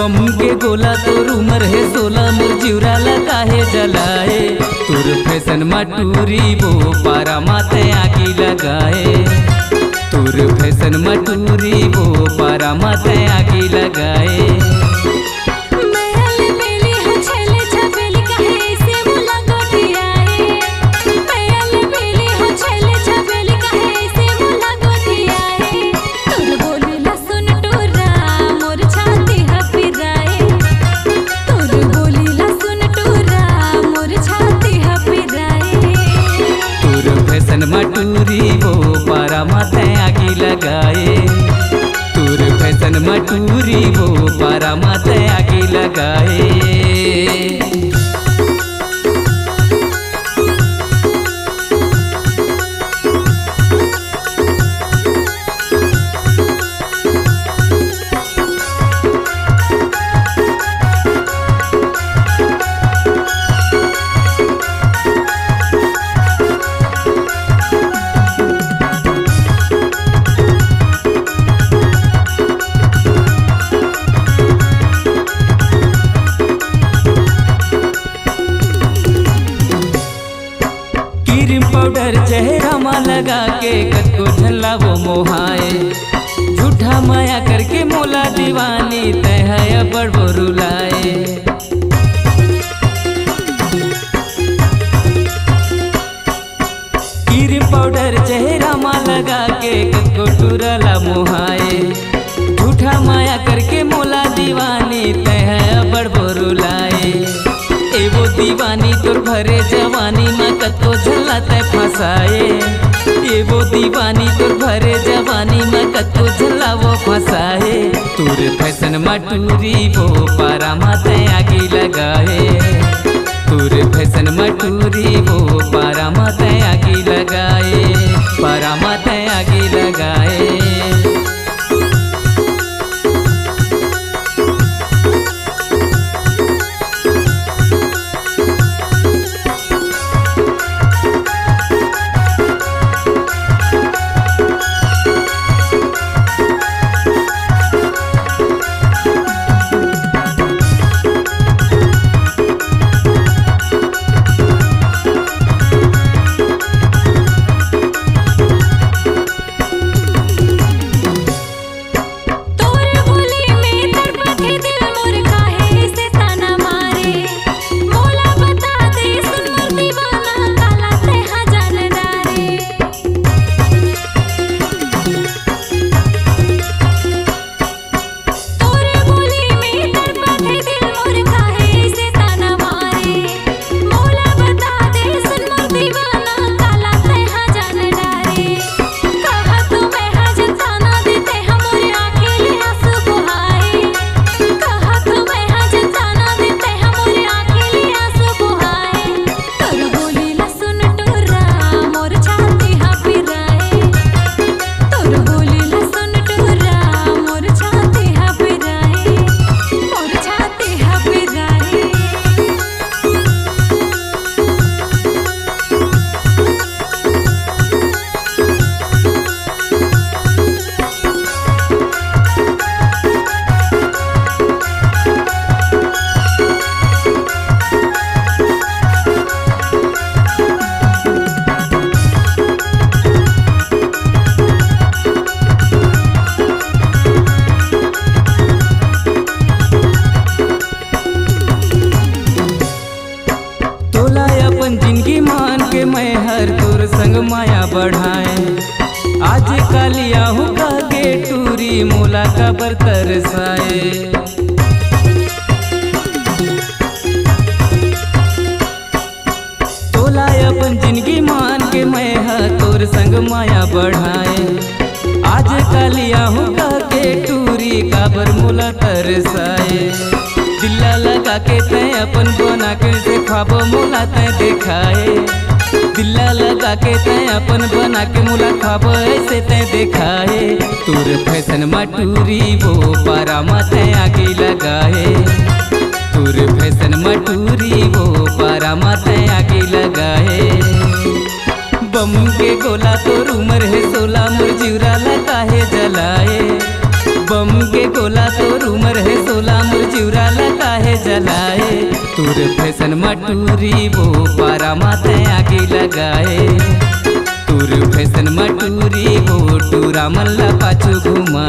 बम के गोला तोर उमर है 16 मोर जिउराला काहे जलाए। तोर फैशन मटूरी वो पारा माते आगी लगाए। तोर फैशन मटूरी वो पारा माते आगी लगाए। मटूरी वो पारा माते आगी लगाए। तोर फैशन मटूरी वो पारा माते आगी लगाए। क्रीम पाउडर चेहरा में लगा के कतको झल्ला वो मोहाए। झूठा माया करके मोला दीवानी तय है बड़ रुलाए। क्रीम पाउडर चेहरा में लगा के कतको टुरला मोहाए। झूठा माया करके मोला दीवानी तय है बड़ रुलाए। वो दीवानी तोर भरे जवानी में कतो झल्ला तय फसाए। ये वो दीवानी तोर भरे जवानी में कतो झल्ला वो फसाए। तोर फैशन मटूरी वो पारा माते आगी लगाए। तोर फैशन मटूरी वो पारा माते आगी लगाए। पारा माते आगी लगाए। जिंदगी मान के मैं हर तोर संग माया बढ़ाए। आज कालिया हूँ के टूरी मोला का बर तरसाए। तोला अपन जिंदगी मान के मैं हर तोर संग माया बढ़ाए। आज कालिया हूँ के टूरी का बर मोला तरसाए। दिल्ला लगा के तय अपन बना के से ख्वाब मोला तय दिखाए। दिल्ला लगा के तय अपन बना के मोला ख्वाब ऐसे तय दिखाए। तोर फैशन मटूरी वो पारा माते आगी लगाए। तोर फैशन मटूरी वो पारा माते आगी लगाए। बम के गोला तोर उमर है 16 मोर जिउराला काहे जलाए। बम के गोला तोर उमर है 16 मोर चलाए। तोर फैशन मटूरी वो पारा माथे आगे लगाए। तोर फैशन मटूरी वो टूरा मल्ला पाछू घुमा